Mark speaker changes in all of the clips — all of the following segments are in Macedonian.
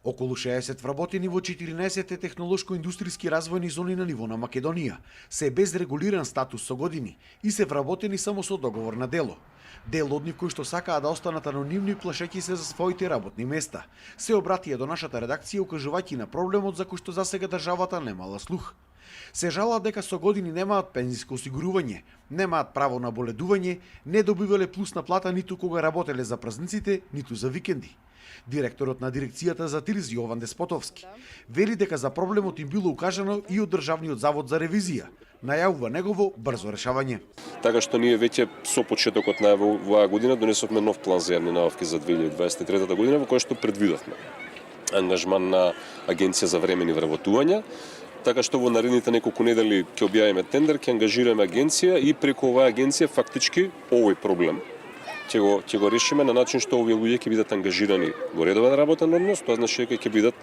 Speaker 1: Околу 60 вработени во 14 технолошко-индустријски развојни зони на ниво на Македонија се без регулиран статус со години и се вработени само со договор на дело. Дел од нив кои што сакаат да останат анонимни плашејќи се за своите работни места, се обратија до нашата редакција укажувајќи на проблемот за кој што засега државата немала слух. Се жалат дека со години немаат пензиско осигурување, немаат право на боледување, не добивале плусна плата ниту кога работеле за празниците, ниту за викенди. Директорот на дирекцијата за ТИРЗ Јован Деспотовски вели дека за проблемот им било укажано и од Државниот завод за ревизија. Најавува негово брзо решавање.
Speaker 2: Така што ние веќе со почетокот на оваа година донесовме нов план за јавни набавки за 2023 година во кој што предвидовме ангажман на Агенција за времени вработувања, така што во наредните неколку недели ќе објавиме тендер, ќе ангажираме агенција и преку оваа агенција фактички овој проблем ќе го решиме на начин што овие луѓе ќе бидат ангажирани во редовен работен однос, тоа значи дека ќе бидат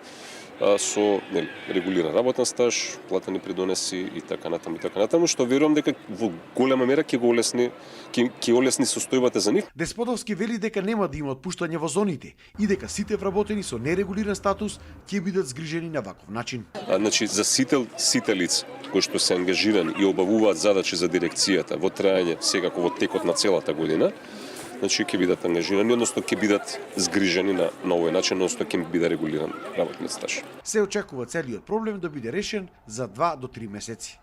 Speaker 2: со регулиран работен стаж, платени придонеси и така натаму, што верувам дека во голема мера ќе олесни состојбата за нив.
Speaker 1: Деспотовски вели дека нема да има отпуштање во зоните и дека сите вработени со нерегулиран статус ќе бидат згрижени на ваков начин.
Speaker 2: Значи за сите лица кои што се ангажирани и обавуваат задачи за дирекцијата во трајање секако во текот на целата година, значи ќе бидат ангажирани, односно ќе бидат згрижени на овој начин, односно ќе биде регулиран работниот стаж.
Speaker 1: Се очекува целиот проблем да биде решен за 2 до 3 месеци.